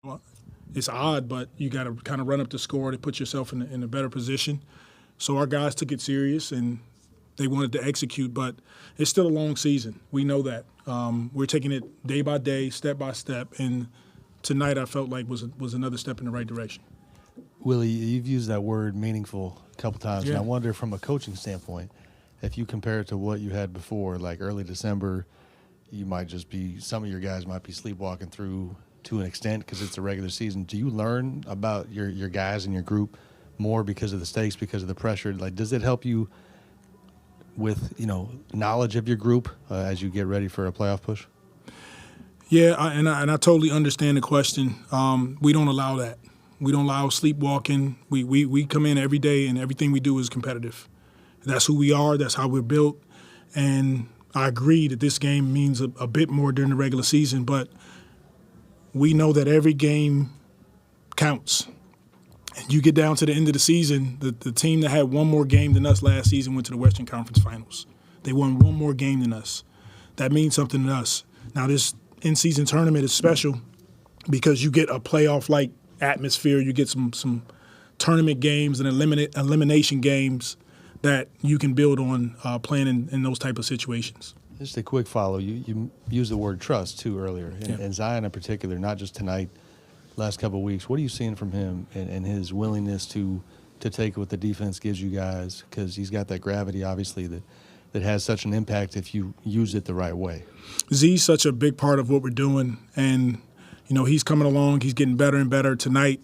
Well, it's odd, but you got to kind of run up the score to put yourself in a better position. So our guys took it serious and they wanted to execute, but it's still a long season. We know that. We're taking it day by day, step by step, and tonight I felt like was another step in the right direction. Willie, you've used that word meaningful a couple times, Yeah. and I wonder from a coaching standpoint, if you compare it to what you had before, like early December, you might just be, some of your guys might be sleepwalking through to an extent because it's a regular season. Do you learn about your guys and your group more because of the stakes, because of the pressure? Like, does it help you with, knowledge of your group as you get ready for a playoff push? Yeah, and I totally understand the question. We don't allow that. We don't allow sleepwalking. We come in every day, and everything we do is competitive. That's who we are. That's how we're built. And I agree that this game means a bit more during the regular season, but we know that every game counts. And you get down to the end of the season, the team that had one more game than us last season went to the Western Conference Finals. They won one more game than us. That means something to us. Now, this in-season tournament is special because you get a playoff-like atmosphere. You get some tournament games and elimination games that you can build on playing in those type of situations. Just a quick follow. You used the word trust, too, earlier. And Zion in particular, not just tonight, last couple of weeks. What are you seeing from him and his willingness to take what the defense gives you guys? Because he's got that gravity, obviously, that has such an impact if you use it the right way. Z's such a big part of what we're doing. And, he's coming along. He's getting better and better tonight.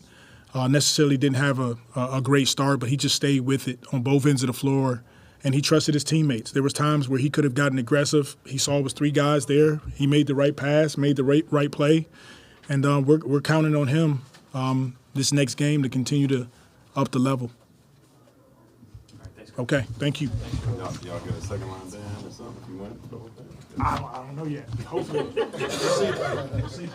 Necessarily didn't have a great start, but he just stayed with it on both ends of the floor. And he trusted his teammates. There was times where he could have gotten aggressive. He saw it was three guys there. He made the right pass, made the right play. And we're counting on him this next game to continue to up the level. Okay, thank you. Y'all get a second line down or something if you win? I don't know yet. Hopefully. We'll see.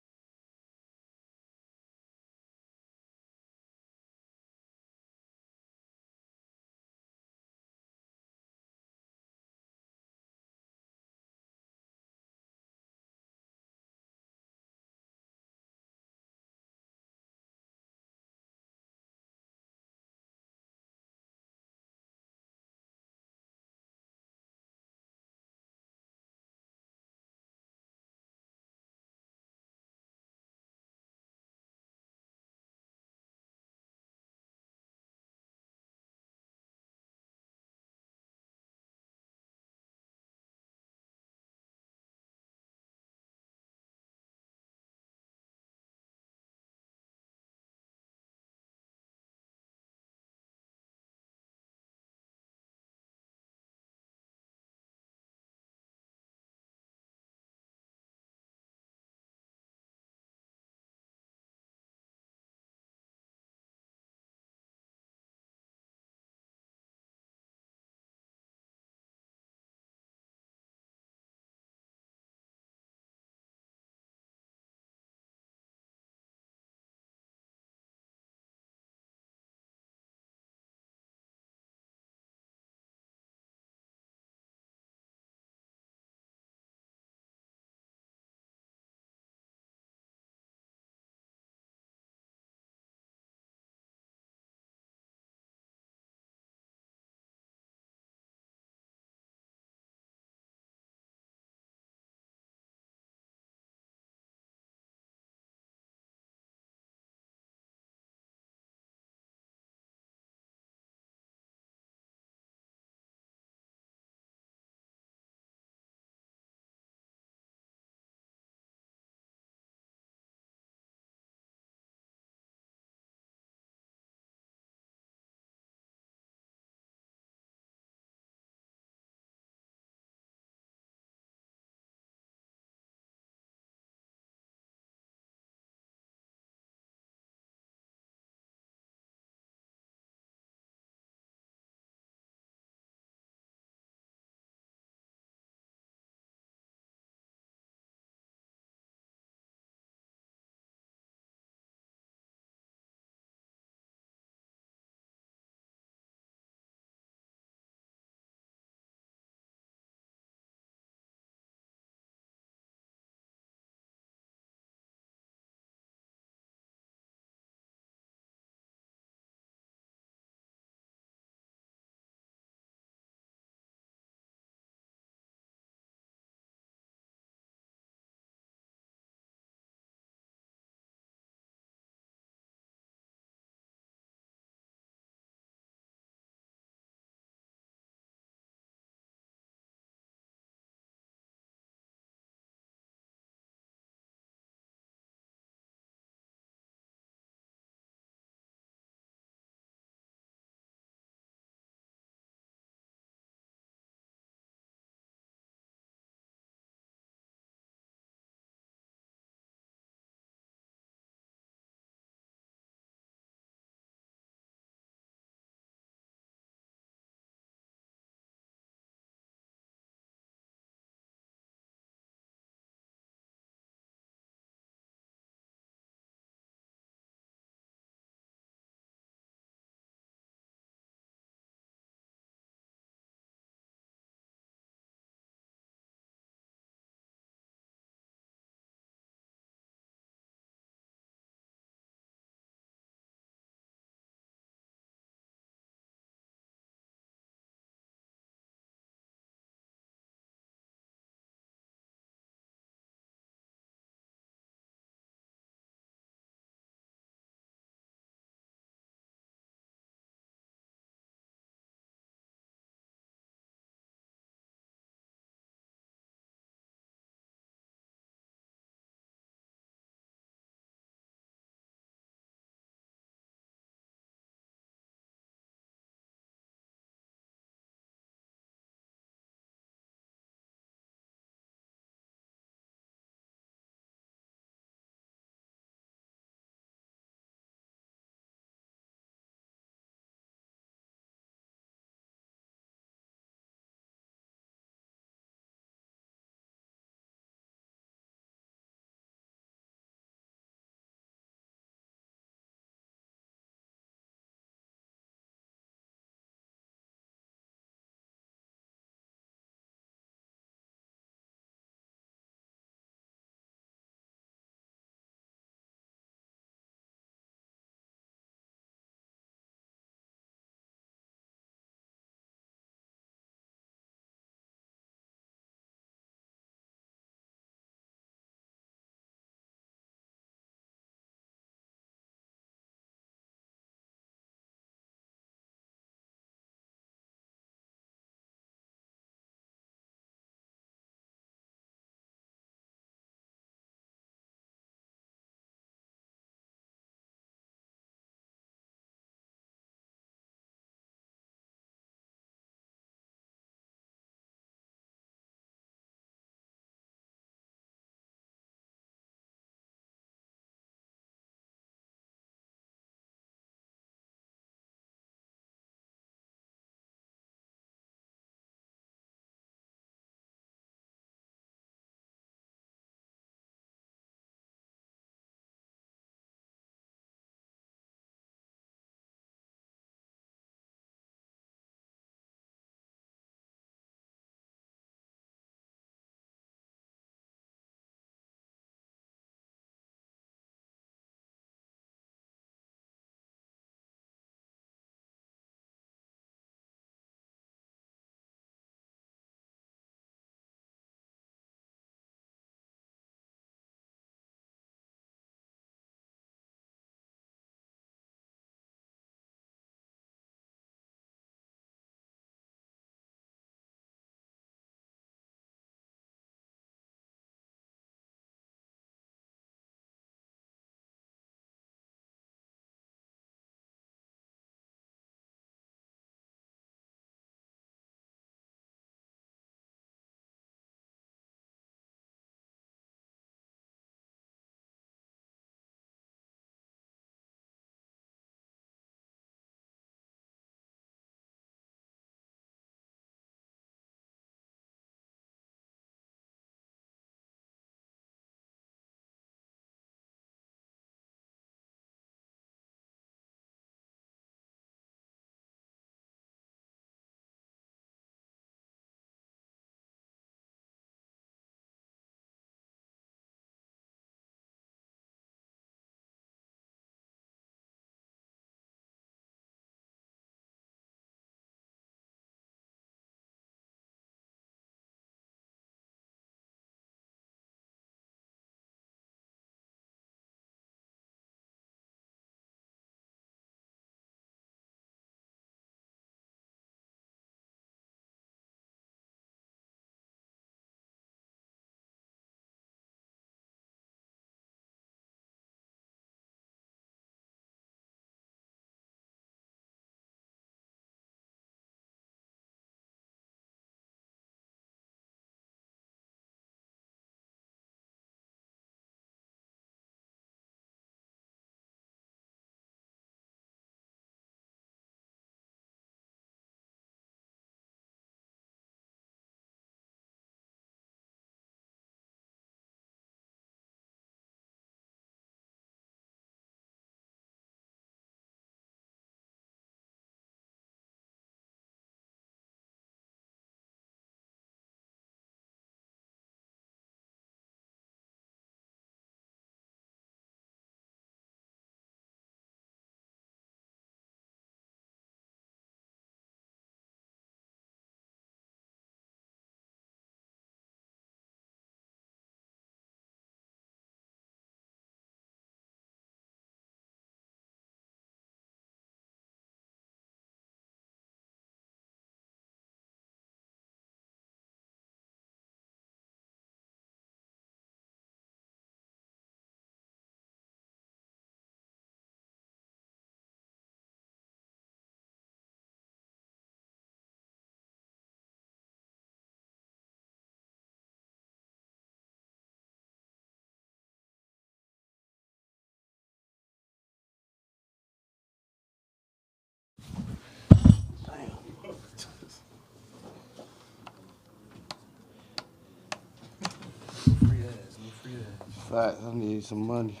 Facts. I need some money.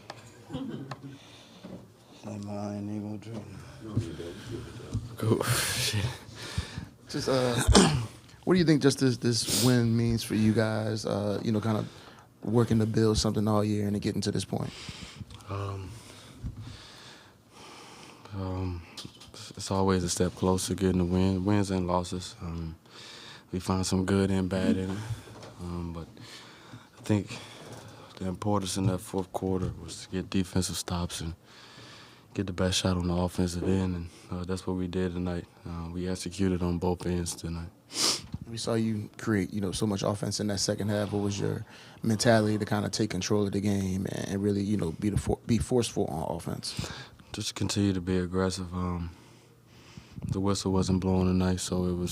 Say mine ain't gonna drink. Cool. Shit. Just what do you think just this win means for you guys? Kind of working to build something all year and to getting to this point. It's always a step closer getting the wins and losses. We find some good and bad in it, but I think the importance in that fourth quarter was to get defensive stops and get the best shot on the offensive end, and that's what we did tonight. We executed on both ends tonight. We saw you create, so much offense in that second half. What was your mentality to kind of take control of the game and really, be forceful on offense? Just continue to be aggressive. The whistle wasn't blowing tonight, so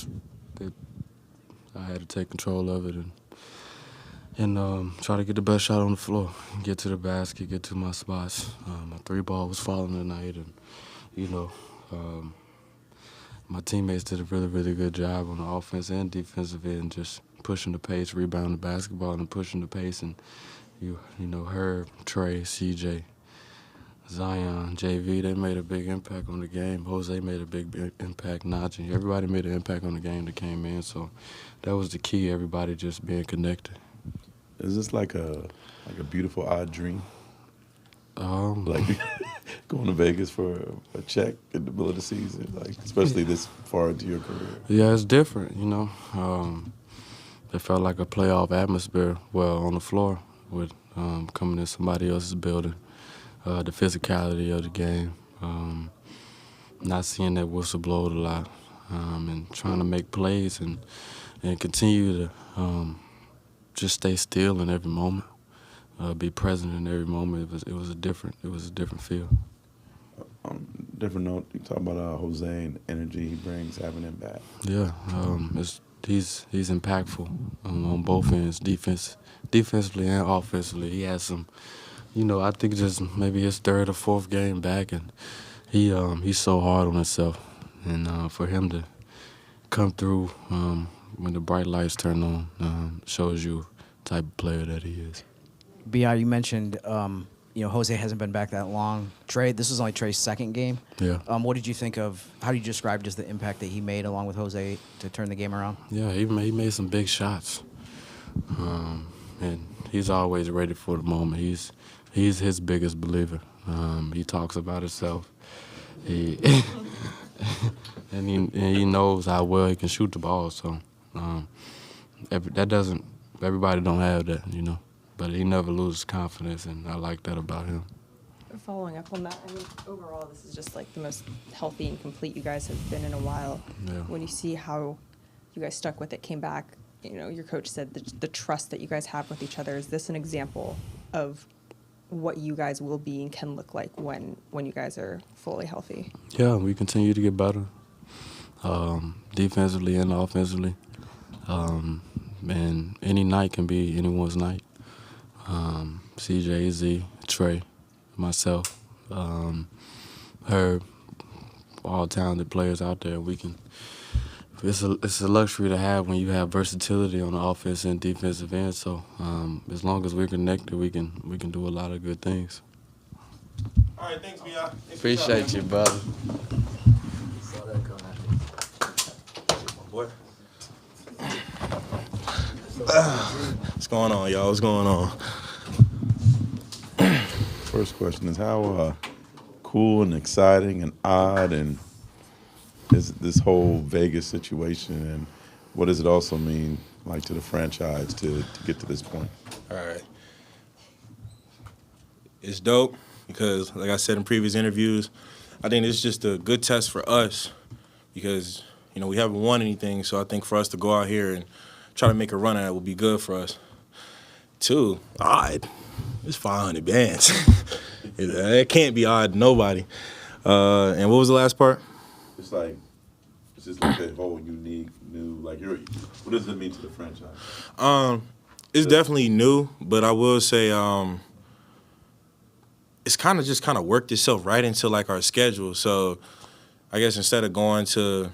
I had to take control of it and try to get the best shot on the floor, get to the basket, get to my spots. My three ball was falling tonight, and my teammates did a really, really good job on the offense and defensive end, just pushing the pace, rebounding the basketball, and pushing the pace. And Herb, Trey, CJ, Zion, JV, they made a big impact on the game. Jose made a big impact. Naji, everybody made an impact on the game that came in. So that was the key. Everybody just being connected. Is this like a beautiful odd dream? Like going to Vegas for a check in the middle of the season, like especially this far into your career. Yeah, it's different, It felt like a playoff atmosphere, on the floor with coming in somebody else's building, the physicality of the game, not seeing that whistle blow a lot, and trying to make plays and continue to just stay still in every moment. Be present in every moment. It was a different feel. Different note, you talk about Jose and the energy he brings, having him back. Yeah, he's impactful on both ends, defensively and offensively. He has some, I think just maybe his third or fourth game back, and he's so hard on himself, and for him to come through when the bright lights turn on shows you the type of player that he is. BI, you mentioned, Jose hasn't been back that long. Trey, this is only Trey's second game. Yeah. What did you think of, how do you describe just the impact that he made along with Jose to turn the game around? Yeah, he made some big shots. And he's always ready for the moment. He's his biggest believer. He talks about himself. And he knows how well he can shoot the ball. So everybody don't have that, But he never loses confidence, and I like that about him. Following up on that, overall, this is just like the most healthy and complete you guys have been in a while. Yeah. When you see how you guys stuck with it, came back, your coach said the trust that you guys have with each other. Is this an example of what you guys will be and can look like when you guys are fully healthy? Yeah, we continue to get better, defensively and offensively. And any night can be anyone's night. CJ, Z, Trey, myself, Herb, all talented players out there. It's a luxury to have when you have versatility on the offense and defensive end. So as long as we're connected, we can do a lot of good things. All right, thanks, B.I. Appreciate you, brother. Saw that coming. My boy. What's going on, y'all? What's going on? First question is how cool and exciting and odd and is this whole Vegas situation, and what does it also mean like to the franchise to get to this point? All right. It's dope because, like I said in previous interviews, I think it's just a good test for us because, we haven't won anything, so I think for us to go out here and try to make a run at it will be good for us. Two, odd. It's 500 bands. It can't be odd to nobody. And what was the last part? It's just like that whole unique, new, what does it mean to the franchise? It's definitely new, but I will say it's kind of worked itself right into our schedule. So I guess instead of going to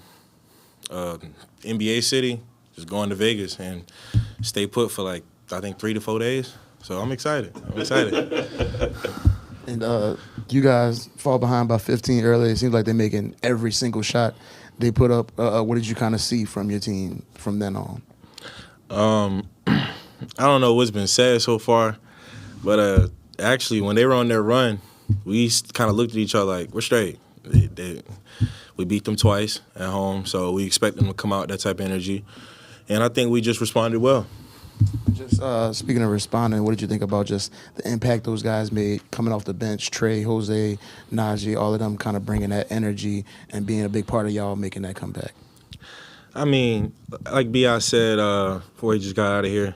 NBA City, just going to Vegas and stay put for I think 3 to 4 days. So I'm excited. And you guys fall behind by 15 early. It seems like they're making every single shot they put up. What did you kind of see from your team from then on? I don't know what's been said so far, but actually when they were on their run, we kind of looked at each other like, we're straight. We beat them twice at home, so we expect them to come out that type of energy. And I think we just responded well. Just speaking of responding, what did you think about just the impact those guys made coming off the bench? Trey, Jose, Naji, all of them kind of bringing that energy and being a big part of y'all making that comeback. I mean, like B.I. said before he just got out of here,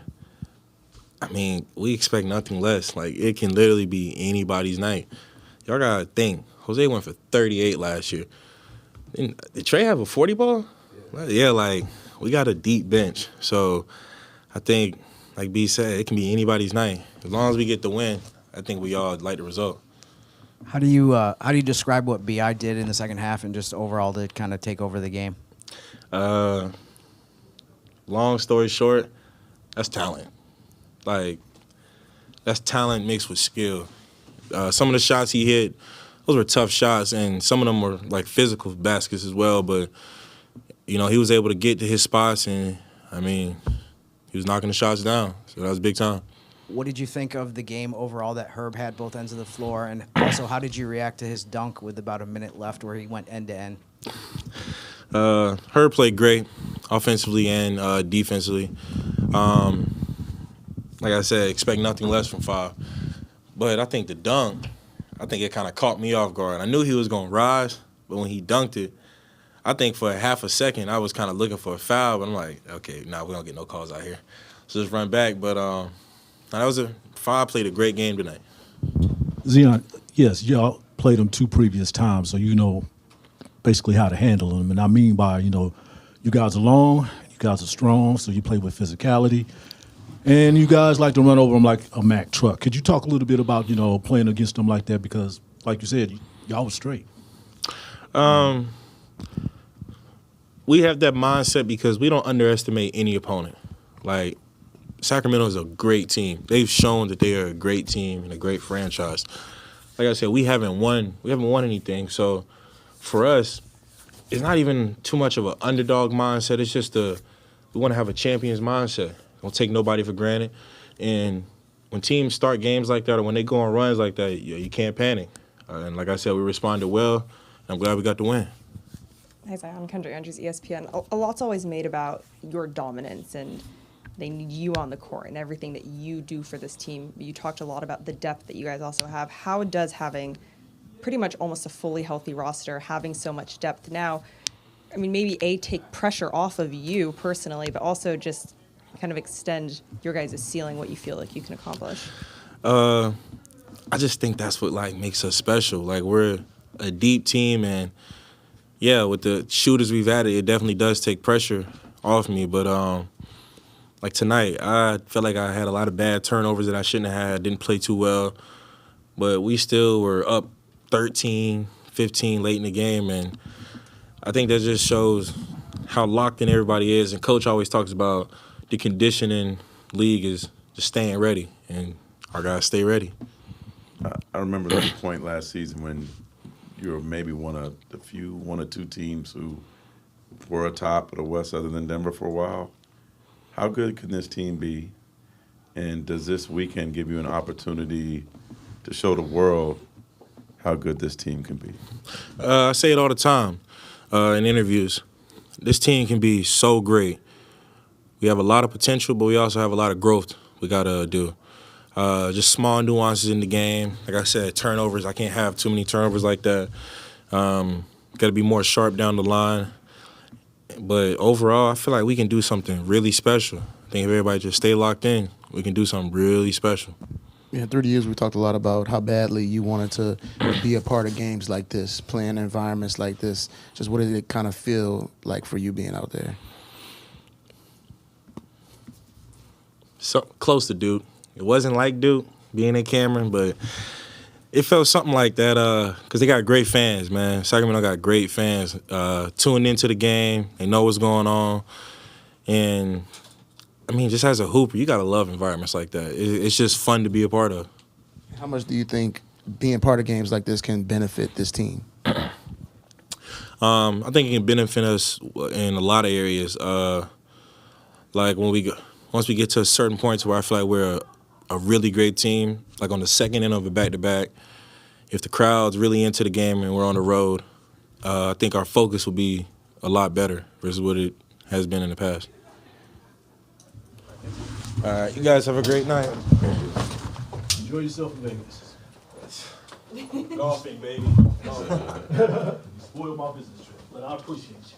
I mean, we expect nothing less. Like, it can literally be anybody's night. Y'all got to think. Jose went for 38 last year. Did Trey have a 40 ball? Yeah, like, we got a deep bench. So I think, like B said, it can be anybody's night. As long as we get the win, I think we all like the result. How do you describe what BI did in the second half and just overall to kind of take over the game? Long story short, that's talent. Like, that's talent mixed with skill. Some of the shots he hit, those were tough shots, and some of them were like physical baskets as well. But he was able to get to his spots, and I mean, he was knocking the shots down. So that was big time. What did you think of the game overall that Herb had both ends of the floor? And also, how did you react to his dunk with about a minute left where he went end to end? Herb played great offensively and defensively. Like I said, expect nothing less from 5. But I think the dunk, it kind of caught me off guard. I knew he was going to rise, but when he dunked it, I think for a half a second I was kind of looking for a foul, but I'm like, okay, we don't get no calls out here. So just run back. But that was 5 played a great game tonight. Zion, yes, y'all played them 2 previous times, so you know basically how to handle them. And I mean by, you guys are long, you guys are strong, so you play with physicality. And you guys like to run over them like a Mack truck. Could you talk a little bit about, playing against them like that? Because, like you said, y'all was straight. We have that mindset because we don't underestimate any opponent. Like, Sacramento is a great team. They've shown that they are a great team and a great franchise. Like I said, we haven't won anything. So for us, it's not even too much of an underdog mindset. It's just we want to have a champion's mindset. Don't take nobody for granted. And when teams start games like that or when they go on runs like that, you can't panic. And like I said, we responded well. I'm glad we got the win. Hi, Zion. Kendra Andrews, ESPN. A lot's always made about your dominance and they need you on the court and everything that you do for this team. You talked a lot about the depth that you guys also have. How does having pretty much almost a fully healthy roster, having so much depth now, I mean, maybe take pressure off of you personally, but also just kind of extend your guys' ceiling, what you feel like you can accomplish? I just think that's what makes us special. Like, we're a deep team, and yeah, with the shooters we've added, it definitely does take pressure off me. But like tonight, I felt like I had a lot of bad turnovers that I shouldn't have had. I didn't play too well, but we still were up 13, 15 late in the game, and I think that just shows how locked in everybody is. And Coach always talks about the conditioning league is just staying ready, and our guys stay ready. I remember that point last season when you were maybe one or two teams who were atop of the West other than Denver for a while. How good can this team be? And does this weekend give you an opportunity to show the world how good this team can be? I say it all the time in interviews. This team can be so great. We have a lot of potential, but we also have a lot of growth we got to do. Just small nuances in the game. Like I said, turnovers. I can't have too many turnovers like that. Got to be more sharp down the line. But overall, I feel like we can do something really special. I think if everybody just stay locked in, we can do something really special. Yeah, 30 years we talked a lot about how badly you wanted to be a part of games like this, playing environments like this. Just what did it kind of feel like for you being out there? So close to Duke. It wasn't like Duke being in Cameron, but it felt something like that because they got great fans, man. Sacramento got great fans tuned into the game. They know what's going on. And, I mean, just as a hooper, you gotta love environments like that. It's just fun to be a part of. How much do you think being part of games like this can benefit this team? I think it can benefit us in a lot of areas. Like once we get to a certain point where I feel like we're a really great team, like on the second end of a back-to-back, if the crowd's really into the game and we're on the road, I think our focus will be a lot better versus what it has been in the past. All right, you guys have a great night. Enjoy yourself in Vegas. Golfing, baby. Spoil my business trip, but I appreciate you.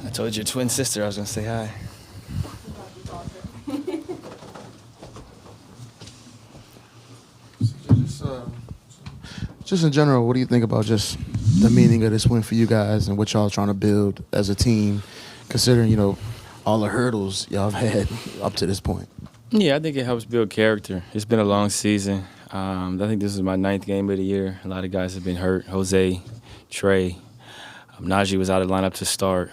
I told your twin sister I was going to say hi. Just in general, what do you think about just the meaning of this win for you guys and what y'all trying to build as a team, considering, you know, all the hurdles y'all have had up to this point? Yeah, I think it helps build character. It's been a long season. I think this is my 9th game of the year. A lot of guys have been hurt. Jose, Trey, Naji was out of the lineup to start.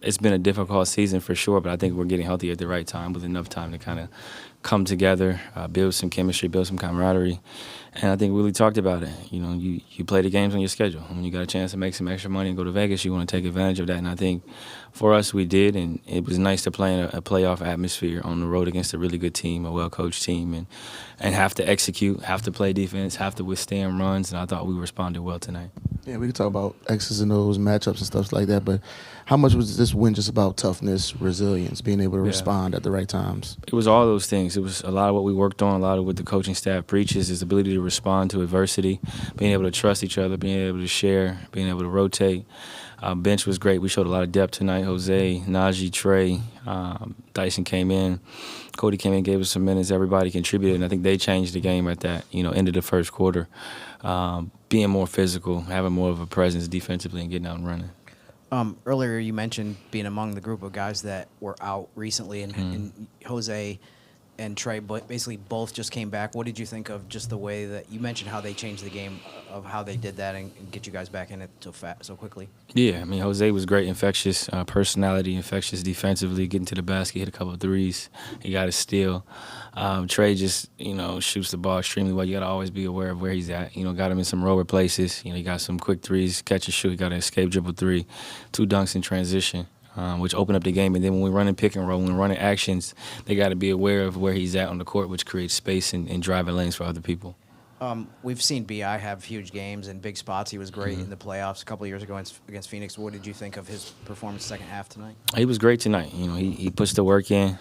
It's been a difficult season for sure, but I think we're getting healthy at the right time with enough time to kind of come together, build some chemistry, build some camaraderie. And I think Willie talked about it. You know, you play the games on your schedule. When you got a chance to make some extra money and go to Vegas, you want to take advantage of that. And I think for us, we did. And it was nice to play in a playoff atmosphere on the road against a really good team, a well-coached team, and have to execute, have to play defense, have to withstand runs. And I thought we responded well tonight. Yeah, we can talk about X's and O's, matchups and stuff like that, but how much was this win just about toughness, resilience, being able to respond at the right times? It was all those things. It was a lot of what we worked on, a lot of what the coaching staff preaches is the ability to respond to adversity, being able to trust each other, being able to share, being able to rotate. Bench was great. We showed a lot of depth tonight. Jose, Naji, Trey, Dyson came in. Cody came in, gave us some minutes. Everybody contributed, and I think they changed the game at that, end of the first quarter. Being more physical, having more of a presence defensively and getting out and running. Earlier you mentioned being among the group of guys that were out recently, and Jose and Trey basically both just came back. What did you think of just the way that you mentioned how they changed the game, of how they did that and get you guys back in it so quickly? Yeah, I mean, Jose was great, infectious personality, infectious defensively, getting to the basket, hit a couple of threes. He got a steal. Trey just, shoots the ball extremely well. You got to always be aware of where he's at. Got him in some rover places. He got some quick threes, catch and shoot. He got an escape dribble three, 2 dunks in transition. Which opened up the game. And then when we're running pick and roll, when we're running actions, they got to be aware of where he's at on the court, which creates space and driving lanes for other people. We've seen B.I. have huge games and big spots. He was great in the playoffs a couple of years ago against Phoenix. What did you think of his performance second half tonight? He was great tonight. He puts the work in.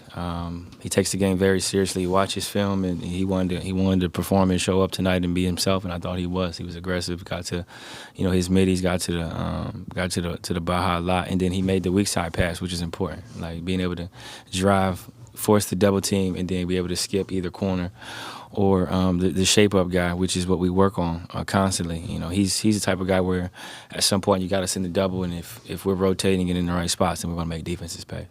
He takes the game very seriously. He watches film, and he wanted to perform and show up tonight and be himself. And I thought he was. He was aggressive. Got to, his middies. Got to the Baja a lot, and then he made the weak side pass, which is important. Like being able to drive, force the double team, and then be able to skip either corner or the shape-up guy, which is what we work on constantly. He's the type of guy where at some point you got to send the double, and if we're rotating it in the right spots, then we're going to make defenses pay.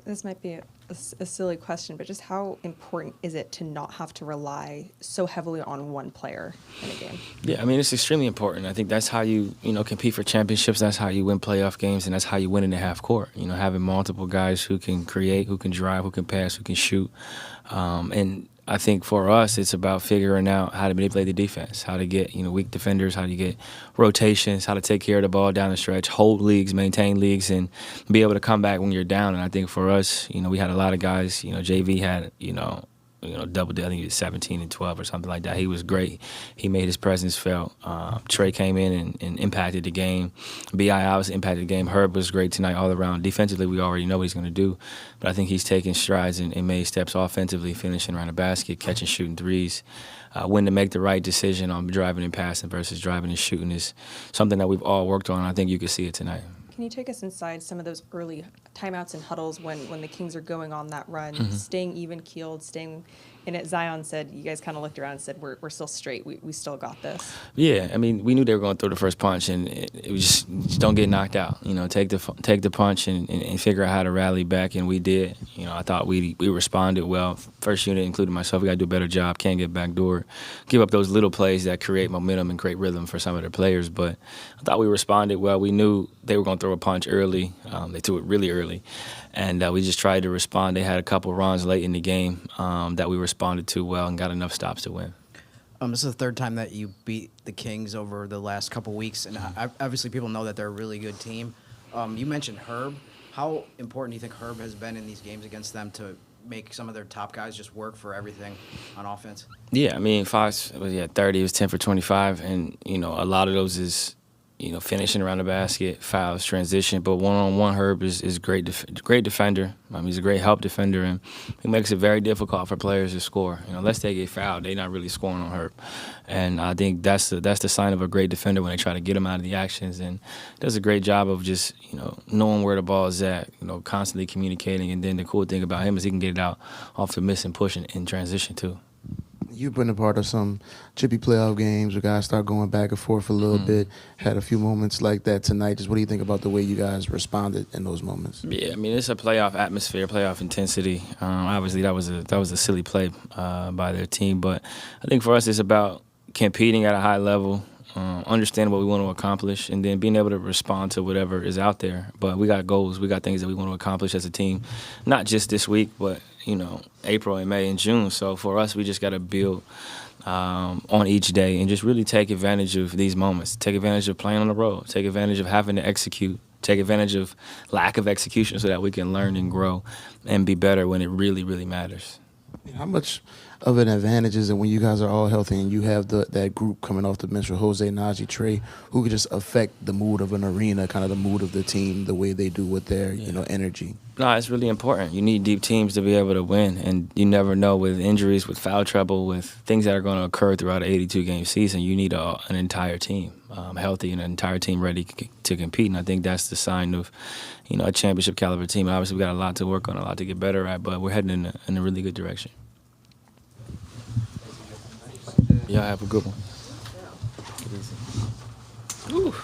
This might be a silly question, but just how important is it to not have to rely so heavily on one player in a game? Yeah, I mean, it's extremely important. I think that's how you, compete for championships. That's how you win playoff games, and that's how you win in the half court. Having multiple guys who can create, who can drive, who can pass, who can shoot. And I think for us, it's about figuring out how to manipulate the defense, how to get weak defenders, how to get rotations, how to take care of the ball down the stretch, hold leagues, maintain leagues, and be able to come back when you're down. And I think for us, we had a lot of guys. JV had double. I think he was 17 and 12 or something like that. He was great. He made his presence felt. Trey came in and impacted the game. B.I. obviously impacted the game. Herb was great tonight all around. Defensively, we already know what he's going to do. But I think he's taken strides and made steps offensively, finishing around the basket, catching, shooting threes. When to make the right decision on driving and passing versus driving and shooting is something that we've all worked on. I think you can see it tonight. Can you take us inside some of those early timeouts and huddles when the Kings are going on that run, staying even-keeled, staying in it? Zion said, you guys kind of looked around and said, we're still straight. We still got this. Yeah, I mean, we knew they were going to throw the first punch, and it was just don't get knocked out. Take the punch and figure out how to rally back, and we did. I thought we responded well. First unit, including myself, we got to do a better job. Can't get backdoor. Give up those little plays that create momentum and create rhythm for some of the players. But I thought we responded well. We knew they were going to throw a punch early. They threw it really early. And we just tried to respond. They had a couple runs late in the game that we responded to well and got enough stops to win. This is the third time that you beat the Kings over the last couple weeks, and obviously people know that they're a really good team. You mentioned Herb. How important do you think Herb has been in these games against them to make some of their top guys just work for everything on offense? Yeah, I mean, Fox was 30. He was 10 for 25, and a lot of those is finishing around the basket, fouls, transition. But one-on-one, Herb is great defender. He's a great help defender, and he makes it very difficult for players to score. Unless they get fouled, they're not really scoring on Herb. And I think that's the sign of a great defender when they try to get him out of the actions. And does a great job of just knowing where the ball is at, constantly communicating. And then the cool thing about him is he can get it out off the miss and push in transition too. You've been a part of some chippy playoff games where guys start going back and forth a little bit. Had a few moments like that tonight. Just what do you think about the way you guys responded in those moments? Yeah, it's a playoff atmosphere, playoff intensity. Obviously, that was a silly play by their team, but I think for us it's about competing at a high level, understanding what we want to accomplish, and then being able to respond to whatever is out there. But we got goals, we got things that we want to accomplish as a team, not just this week, but April and May and June. So for us, we just got to build on each day and just really take advantage of these moments. Take advantage of playing on the road. Take advantage of having to execute. Take advantage of lack of execution so that we can learn and grow and be better when it really, really matters. How much of an advantage is it when you guys are all healthy and you have that group coming off the bench with Jose, Naji, Trey, who could just affect the mood of an arena, kind of the mood of the team, the way they do with their energy? No, it's really important. You need deep teams to be able to win, and you never know with injuries, with foul trouble, with things that are going to occur throughout an 82-game season. You need an entire team healthy and an entire team ready to compete, and I think that's the sign of a championship caliber team. Obviously, we got a lot to work on, a lot to get better at, but we're heading in a really good direction. Y'all have a good one. Ooh.